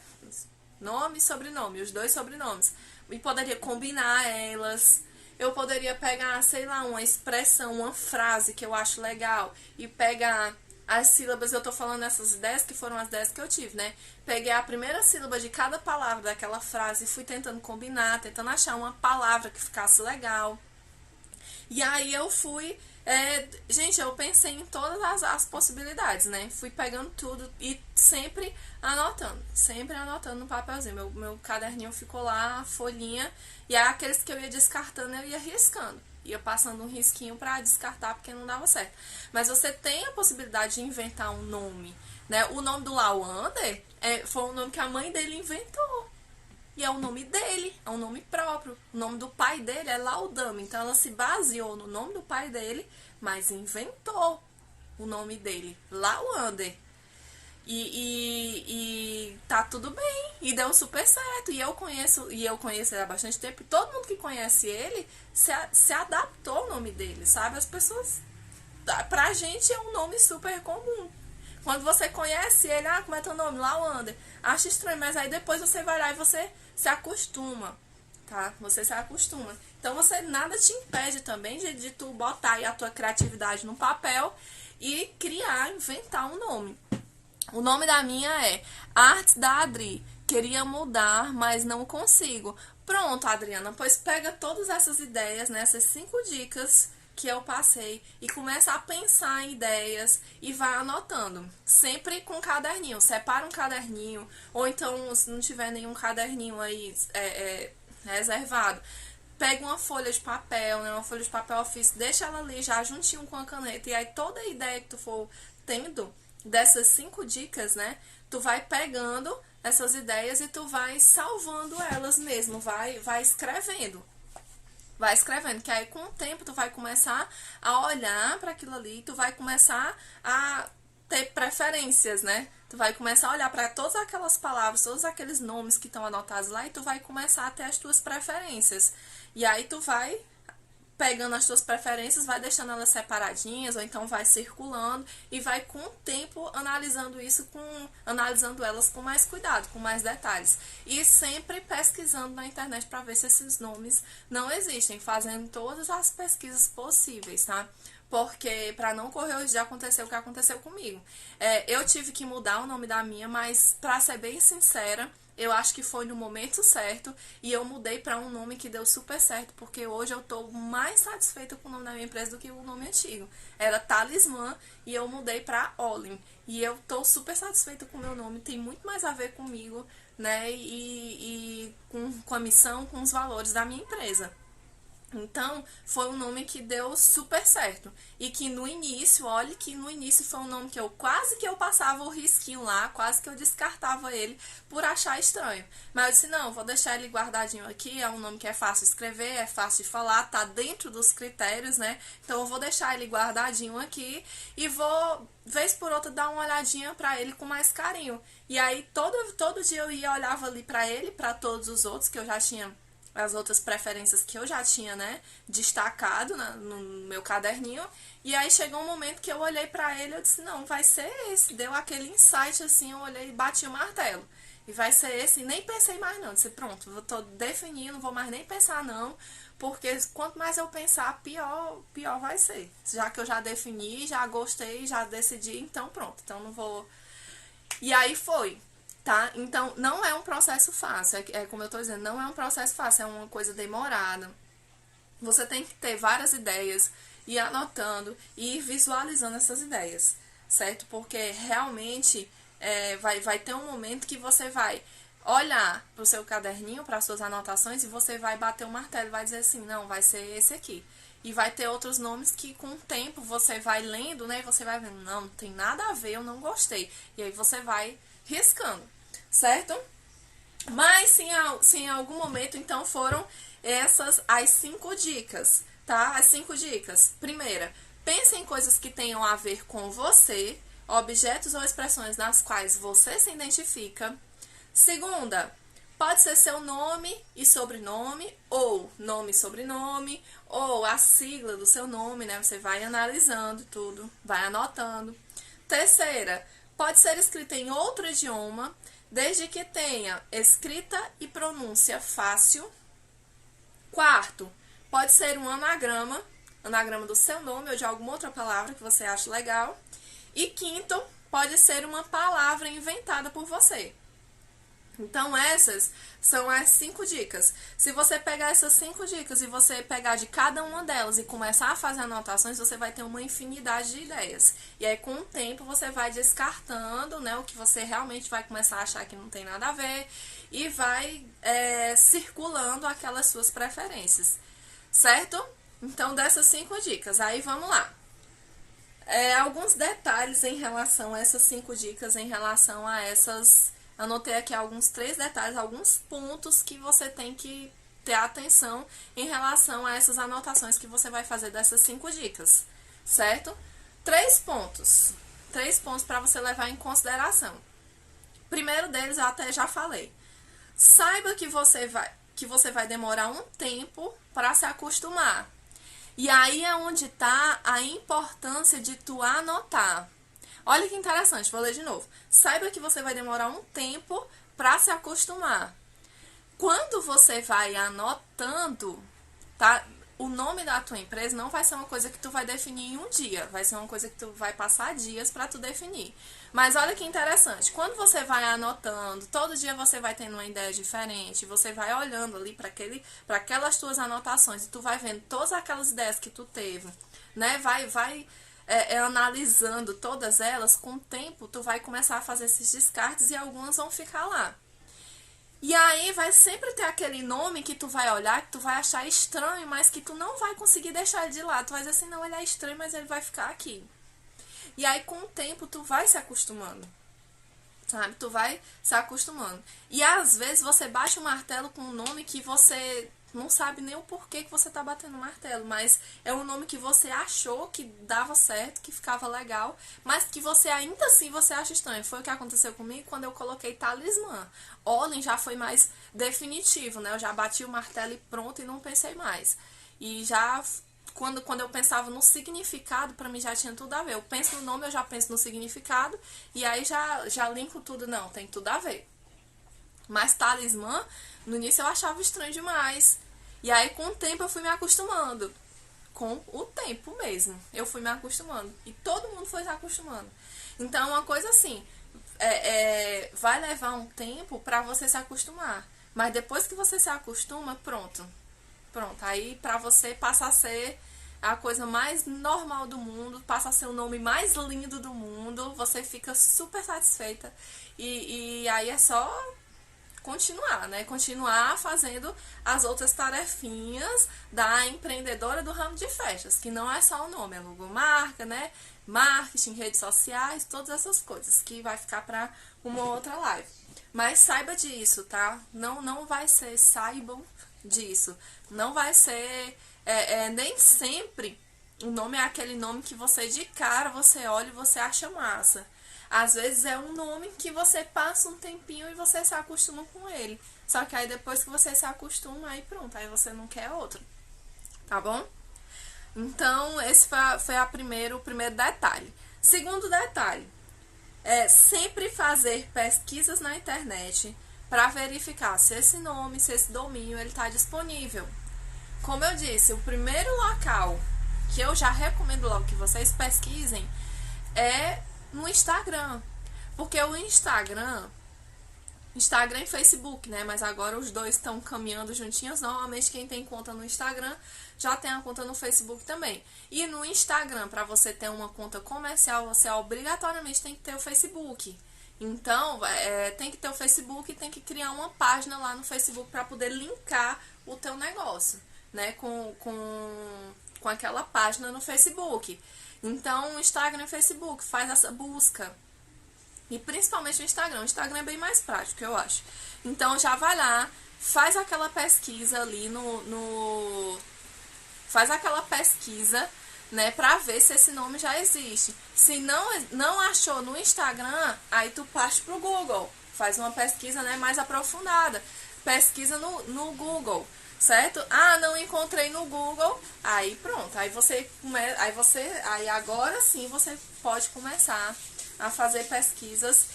Nome e sobrenome, os 2 sobrenomes. E poderia combinar elas. Eu poderia pegar, sei lá, uma expressão, uma frase que eu acho legal e pegar as sílabas. Eu tô falando essas 10 que foram as 10 que eu tive, né? Peguei a primeira sílaba de cada palavra daquela frase e fui tentando combinar, tentando achar uma palavra que ficasse legal. E aí eu fui... gente, eu pensei em todas as possibilidades, né? Fui pegando tudo e sempre anotando no papelzinho. Meu caderninho ficou lá, a folhinha, e aí aqueles que eu ia descartando, eu ia riscando. Ia passando um risquinho pra descartar, porque não dava certo. Mas você tem a possibilidade de inventar um nome, né? O nome do Lawander foi um nome que a mãe dele inventou. E é o nome dele, é um nome próprio. O nome do pai dele é Laudama. Então ela se baseou no nome do pai dele, mas inventou o nome dele, Lawander. E tá tudo bem, e deu super certo. E eu conheço ele há bastante tempo. E todo mundo que conhece ele se adaptou ao nome dele, sabe? As pessoas pra gente é um nome super comum. Quando você conhece ele, como é teu nome? Lawander. Acha estranho, mas aí depois você vai lá e você se acostuma, tá? Você se acostuma. Então, nada te impede também de tu botar aí a tua criatividade no papel e criar, inventar um nome. O nome da minha é Artes da Adri. Queria mudar, mas não consigo. Pronto, Adriana, pois pega todas essas ideias, né, essas 5 dicas que eu passei e começa a pensar em ideias e vai anotando. Sempre com caderninho. Separa um caderninho, ou então, se não tiver nenhum caderninho aí reservado, pega uma folha de papel, né, uma folha de papel ofício, deixa ela ali já juntinho com a caneta, e aí toda a ideia que tu for tendo dessas 5 dicas, né, tu vai pegando essas ideias e tu vai salvando elas mesmo, vai escrevendo. Vai escrevendo, que aí com o tempo tu vai começar a olhar para aquilo ali, tu vai começar a ter preferências, né? Tu vai começar a olhar para todas aquelas palavras, todos aqueles nomes que estão anotados lá, e tu vai começar a ter as tuas preferências. E aí tu vai pegando as tuas preferências, vai deixando elas separadinhas, ou então vai circulando e vai com o tempo analisando analisando elas com mais cuidado, com mais detalhes. E sempre pesquisando na internet para ver se esses nomes não existem, fazendo todas as pesquisas possíveis, tá? Porque para não correr hoje já aconteceu o que aconteceu comigo. Eu tive que mudar o nome da minha, mas para ser bem sincera, eu acho que foi no momento certo e eu mudei para um nome que deu super certo, porque hoje eu tô mais satisfeita com o nome da minha empresa do que o nome antigo. Era Talismã e eu mudei para Olin. E eu tô super satisfeita com o meu nome, tem muito mais a ver comigo, né? E com a missão, com os valores da minha empresa. Então, foi um nome que deu super certo. E que no início, olha que no início foi um nome que quase que eu passava o risquinho lá, quase que eu descartava ele por achar estranho. Mas eu disse, não, vou deixar ele guardadinho aqui, é um nome que é fácil de escrever, é fácil de falar, tá dentro dos critérios, né? Então eu vou deixar ele guardadinho aqui e vou, vez por outra, dar uma olhadinha pra ele com mais carinho. E aí, todo dia eu ia, olhava ali pra ele, pra todos os outros que eu já tinha, as outras preferências que eu já tinha, né, destacado no meu caderninho. E aí chegou um momento que eu olhei pra ele e eu disse, não, vai ser esse. Deu aquele insight assim, eu olhei e bati o martelo. E vai ser esse, e nem pensei mais não. Disse, pronto, eu tô definindo, não vou mais nem pensar não, porque quanto mais eu pensar, pior vai ser. Já que eu já defini, já gostei, já decidi, então pronto, então não vou... E aí foi. Tá? Então, não é um processo fácil, como eu tô dizendo, não é um processo fácil, é uma coisa demorada. Você tem que ter várias ideias, ir anotando e ir visualizando essas ideias, certo? Porque realmente vai ter um momento que você vai olhar pro seu caderninho, para suas anotações, e você vai bater o martelo e vai dizer assim, não, vai ser esse aqui. E vai ter outros nomes que com o tempo você vai lendo, né? E você vai vendo, não tem nada a ver, eu não gostei. E aí você vai riscando. Certo? Mas se em algum momento, então, foram essas as 5 dicas, tá? As 5 dicas. Primeira, pense em coisas que tenham a ver com você, objetos ou expressões nas quais você se identifica. Segunda, pode ser seu nome e sobrenome, ou nome e sobrenome, ou a sigla do seu nome, né? Você vai analisando tudo, vai anotando. Terceira, pode ser escrita em outro idioma, desde que tenha escrita e pronúncia fácil. Quarto, pode ser um anagrama do seu nome ou de alguma outra palavra que você acha legal. E quinto, pode ser uma palavra inventada por você. Então, essas são as 5 dicas. Se você pegar essas 5 dicas e você pegar de cada uma delas e começar a fazer anotações, você vai ter uma infinidade de ideias. E aí, com o tempo, você vai descartando, né, o que você realmente vai começar a achar que não tem nada a ver e vai circulando aquelas suas preferências, certo? Então, dessas 5 dicas. Aí, vamos lá. Alguns detalhes em relação a essas 5 dicas, em relação a essas... Anotei aqui alguns 3 detalhes, alguns pontos que você tem que ter atenção em relação a essas anotações que você vai fazer dessas 5 dicas, certo? 3 pontos. 3 pontos para você levar em consideração. Primeiro deles eu até já falei. Saiba que você vai demorar um tempo para se acostumar. E aí é onde tá a importância de tu anotar. Olha que interessante, vou ler de novo. Saiba que você vai demorar um tempo para se acostumar. Quando você vai anotando, tá? O nome da tua empresa não vai ser uma coisa que tu vai definir em um dia, vai ser uma coisa que tu vai passar dias para tu definir. Mas olha que interessante, quando você vai anotando, todo dia você vai tendo uma ideia diferente, você vai olhando ali para aquelas tuas anotações e tu vai vendo todas aquelas ideias que tu teve, né? Vai analisando todas elas, com o tempo tu vai começar a fazer esses descartes e algumas vão ficar lá. E aí vai sempre ter aquele nome que tu vai olhar, que tu vai achar estranho, mas que tu não vai conseguir deixar ele de lado. Tu vai dizer assim, não, ele é estranho, mas ele vai ficar aqui. E aí com o tempo tu vai se acostumando, sabe? Tu vai se acostumando. E às vezes você bate o martelo com um nome que você não sabe nem o porquê que você tá batendo o martelo, mas é um nome que você achou que dava certo, que ficava legal, mas que você ainda assim você acha estranho. Foi o que aconteceu comigo quando eu coloquei talismã. Olin já foi mais definitivo, né? Eu já bati o martelo e pronto, e não pensei mais. E já quando eu pensava no significado, pra mim já tinha tudo a ver. Eu penso no nome, eu já penso no significado, e aí já linko tudo. Não, tem tudo a ver. Mas talismã, no início eu achava estranho demais. E aí com o tempo eu fui me acostumando. Com o tempo mesmo, eu fui me acostumando. E todo mundo foi se acostumando. Então uma coisa assim, vai levar um tempo pra você se acostumar. Mas depois que você se acostuma, pronto. Aí pra você passa a ser a coisa mais normal do mundo, passa a ser o nome mais lindo do mundo, você fica super satisfeita. E aí é só continuar, né? Continuar fazendo as outras tarefinhas da empreendedora do ramo de festas, que não é só o nome, é logomarca, né? Marketing, redes sociais, todas essas coisas, que vai ficar para uma outra live. Mas saiba disso, tá? Não vai ser, saibam disso. Não vai ser, nem sempre o nome é aquele nome que você de cara, você olha e você acha massa. Às vezes é um nome que você passa um tempinho e você se acostuma com ele. Só que aí depois que você se acostuma, aí pronto, aí você não quer outro. Tá bom? Então, esse foi o primeiro detalhe. Segundo detalhe, é sempre fazer pesquisas na internet para verificar se esse nome, se esse domínio, ele está disponível. Como eu disse, o primeiro local que eu já recomendo logo que vocês pesquisem é no Instagram. Porque o Instagram e Facebook, né? Mas agora os dois estão caminhando juntinhos. Normalmente quem tem conta no Instagram já tem a conta no Facebook também. E no Instagram, para você ter uma conta comercial, você obrigatoriamente tem que ter o Facebook. Então, tem que ter o Facebook e tem que criar uma página lá no Facebook para poder linkar o teu negócio, né? Com aquela página no Facebook. Então, Instagram e Facebook, faz essa busca. E principalmente o Instagram. O Instagram é bem mais prático, eu acho. Então, já vai lá, faz aquela pesquisa ali faz aquela pesquisa, né, pra ver se esse nome já existe. Se não achou no Instagram, aí tu parte pro Google. Faz uma pesquisa, né, mais aprofundada. Pesquisa no Google. Certo? Ah, não encontrei no Google. Aí pronto. Aí agora sim você pode começar a fazer pesquisas.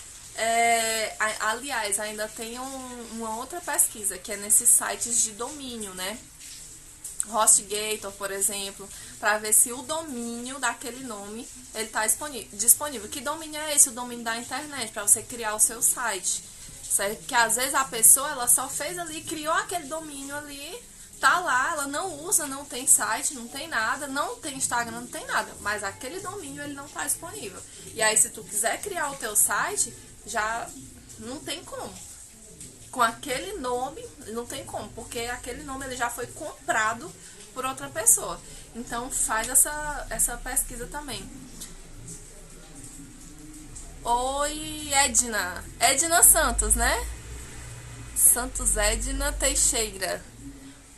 Aliás, ainda tem uma outra pesquisa que é nesses sites de domínio, né? HostGator, por exemplo, para ver se o domínio daquele nome ele está disponível. Que domínio é esse? O domínio da internet, para você criar o seu site. Certo? Porque às vezes a pessoa ela só fez ali, criou aquele domínio ali, tá lá, ela não usa, não tem site, não tem nada, não tem Instagram, não tem nada, mas aquele domínio ele não tá disponível. E aí se tu quiser criar o teu site, já não tem como. Com aquele nome, não tem como, porque aquele nome ele já foi comprado por outra pessoa. Então faz essa pesquisa também. Oi, Edna. Edna Santos, né? Santos Edna Teixeira.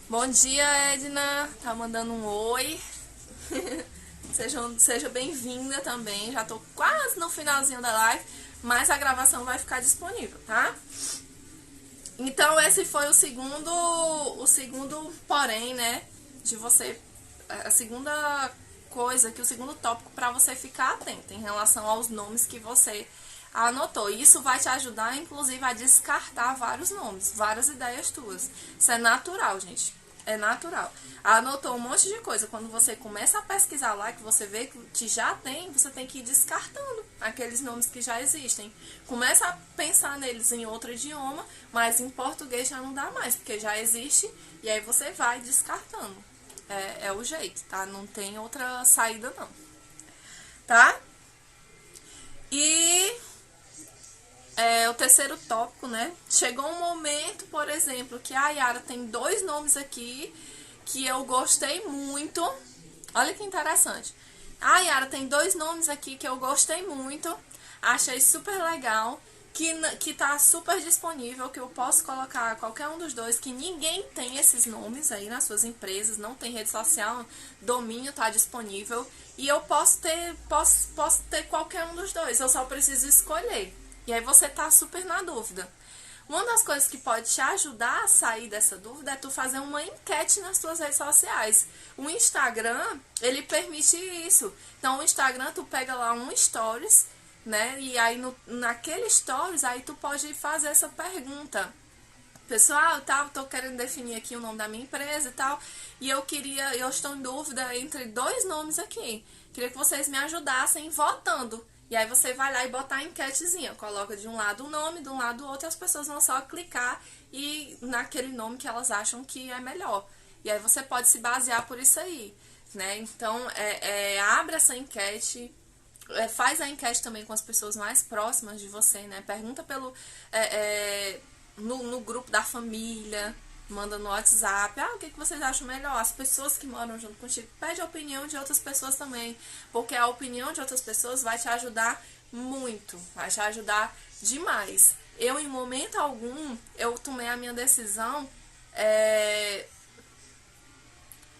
Bom dia, Edna. Tá mandando um oi. Seja bem-vinda também. Já tô quase no finalzinho da live, mas a gravação vai ficar disponível, tá? Então, esse foi o segundo porém, né? De você coisa, que o segundo tópico para você ficar atento em relação aos nomes que você anotou. E isso vai te ajudar, inclusive, a descartar vários nomes, várias ideias tuas. Isso é natural, gente. É natural. Anotou um monte de coisa. Quando você começa a pesquisar lá, que você vê que já tem, você tem que ir descartando aqueles nomes que já existem. Começa a pensar neles em outro idioma, mas em português já não dá mais, porque já existe, e aí você vai descartando. É o jeito, tá? Não tem outra saída, não. Tá? E o terceiro tópico, né? Chegou um momento, por exemplo, que a Yara tem 2 nomes aqui que eu gostei muito. Olha que interessante. A Yara tem 2 nomes aqui que eu gostei muito. Achei super legal. Que tá super disponível, que eu posso colocar qualquer um dos dois, que ninguém tem esses nomes aí nas suas empresas, não tem rede social, domínio tá disponível. E eu posso ter qualquer um dos dois, eu só preciso escolher. E aí você tá super na dúvida. Uma das coisas que pode te ajudar a sair dessa dúvida é tu fazer uma enquete nas tuas redes sociais. O Instagram, ele permite isso. Então, o Instagram, tu pega lá um stories, né? E aí, naquele stories, aí tu pode fazer essa pergunta. Pessoal, tô querendo definir aqui o nome da minha empresa e tal, e eu estou em dúvida entre 2 nomes aqui. Queria que vocês me ajudassem votando. E aí você vai lá e botar a enquetezinha, coloca de um lado o nome, de um lado o outro, e as pessoas vão só clicar naquele nome que elas acham que é melhor. E aí você pode se basear por isso aí, né? Então, abre essa enquete, faz a enquete também com as pessoas mais próximas de você, né? Pergunta no grupo da família, manda no WhatsApp, o que vocês acham melhor? As pessoas que moram junto contigo, pede a opinião de outras pessoas também, porque a opinião de outras pessoas vai te ajudar muito, vai te ajudar demais. Eu, em momento algum, eu tomei a minha decisão,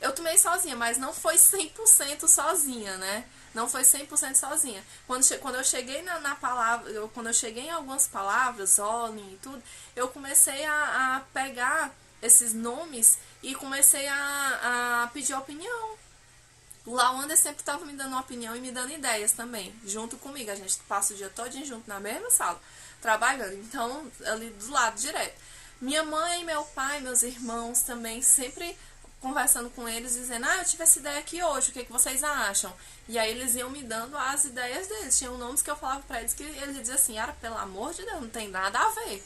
eu tomei sozinha, mas não foi 100% sozinha, né? Não foi 100% sozinha. Quando eu cheguei na palavra, quando eu cheguei em algumas palavras, Olin e tudo, eu comecei a pegar esses nomes e comecei a pedir opinião. O Lawanda sempre estava me dando opinião e me dando ideias também, junto comigo. A gente passa o dia todinho junto na mesma sala, trabalhando. Então, ali do lado direto. Minha mãe, meu pai, meus irmãos também sempre conversando com eles, dizendo, eu tive essa ideia aqui hoje, o que vocês acham? E aí eles iam me dando as ideias deles. Tinham nomes que eu falava pra eles que eles diziam assim, pelo amor de Deus, não tem nada a ver.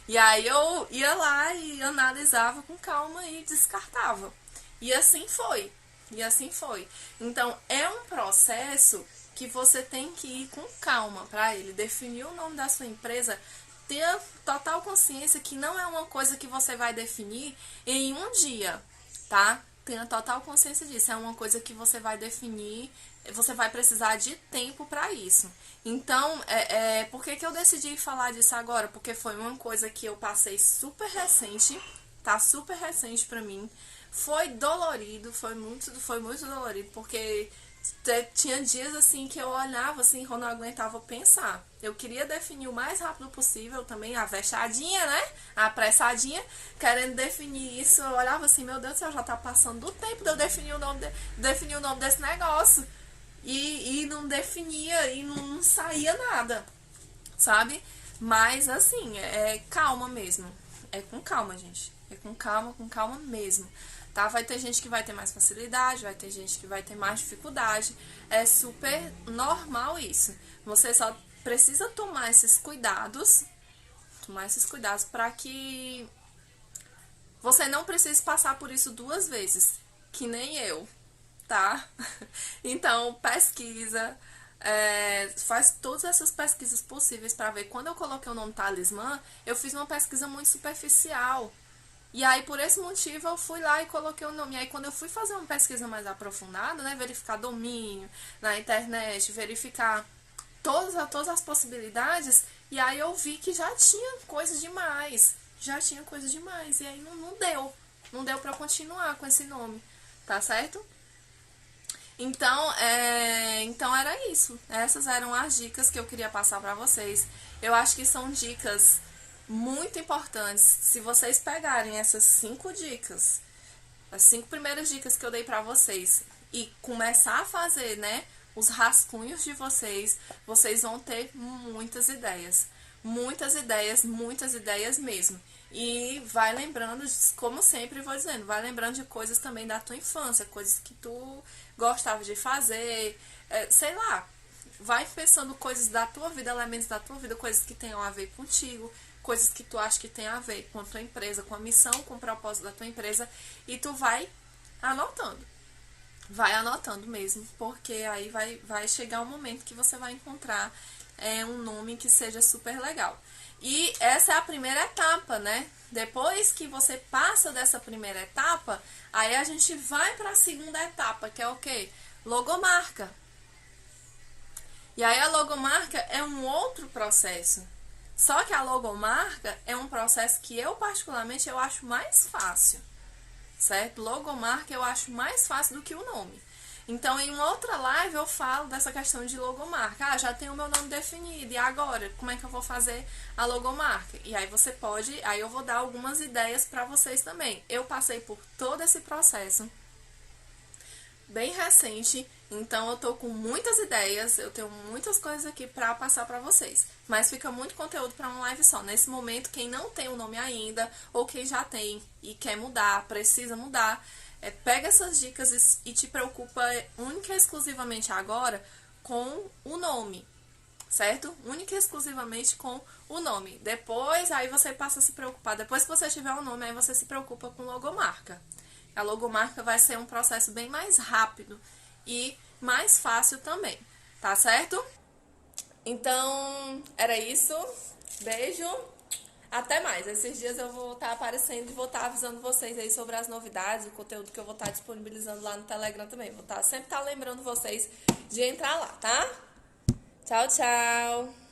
E aí eu ia lá e analisava com calma e descartava. E assim foi. E assim foi. Então, é um processo que você tem que ir com calma para ele. Definir o nome da sua empresa, ter a total consciência que não é uma coisa que você vai definir em um dia, tá? Tenha total consciência disso. É uma coisa que você vai definir, você vai precisar de tempo para isso. Então, por que eu decidi falar disso agora? Porque foi uma coisa que eu passei super recente, tá super recente pra mim. Foi dolorido, foi muito dolorido, porque tinha dias assim que eu olhava assim, quando eu aguentava pensar. Eu queria definir o mais rápido possível também, avexadinha, né? Apressadinha, querendo definir isso. Eu olhava assim, meu Deus do céu, já tá passando do tempo de eu definir o nome desse negócio. E não definia, e não saía nada, sabe? Mas assim, calma mesmo. É com calma, gente. É com calma mesmo. Tá? Vai ter gente que vai ter mais facilidade, vai ter gente que vai ter mais dificuldade. É super normal isso. Você só precisa tomar esses cuidados para que você não precise passar por isso 2 vezes, que nem eu, tá? Então, pesquisa, faz todas essas pesquisas possíveis para ver. Quando eu coloquei o nome Talismã, eu fiz uma pesquisa muito superficial. E aí, por esse motivo, eu fui lá e coloquei o nome. E aí, quando eu fui fazer uma pesquisa mais aprofundada, né, verificar domínio na internet, verificar todas as possibilidades, e aí eu vi que já tinha coisa demais. E aí não deu pra continuar com esse nome, tá certo? Então era isso. Essas eram as dicas que eu queria passar pra vocês. Eu acho que são dicas muito importantes. Se vocês pegarem essas 5 dicas as 5 primeiras dicas que eu dei pra vocês e começar a fazer, né, os rascunhos de vocês, vocês vão ter muitas ideias. Muitas ideias mesmo. E vai lembrando, como sempre vou dizendo, vai lembrando de coisas também da tua infância, coisas que tu gostava de fazer, sei lá. Vai pensando coisas da tua vida, elementos da tua vida, coisas que tenham a ver contigo, coisas que tu acha que tem a ver com a tua empresa, com a missão, com o propósito da tua empresa, e tu vai anotando. Vai anotando mesmo, porque aí vai chegar um momento que você vai encontrar um nome que seja super legal. E essa é a primeira etapa, né? Depois que você passa dessa primeira etapa, aí a gente vai para a segunda etapa, que é o quê? Logomarca. E aí a logomarca é um outro processo. Só que a logomarca é um processo que eu particularmente eu acho mais fácil. Certo? Logomarca eu acho mais fácil do que o nome. Então, em uma outra live eu falo dessa questão de logomarca. Ah, já tenho o meu nome definido, e agora? Como é que eu vou fazer a logomarca? E aí você pode, aí eu vou dar algumas ideias para vocês também. Eu passei por todo esse processo bem recente, então eu tô com muitas ideias, eu tenho muitas coisas aqui pra passar pra vocês. Mas fica muito conteúdo pra uma live só. Nesse momento, quem não tem o nome ainda, ou quem já tem e quer mudar, precisa mudar, pega essas dicas e te preocupa única e exclusivamente agora com o nome, certo? Única e exclusivamente com o nome. Depois, aí você passa a se preocupar. Depois que você tiver o nome, aí você se preocupa com logomarca. A logomarca vai ser um processo bem mais rápido e mais fácil também, tá certo? Então, era isso. Beijo. Até mais. Esses dias eu vou estar aparecendo e vou estar avisando vocês aí sobre as novidades, o conteúdo que eu vou estar disponibilizando lá no Telegram também. Vou sempre estar lembrando vocês de entrar lá, tá? Tchau, tchau.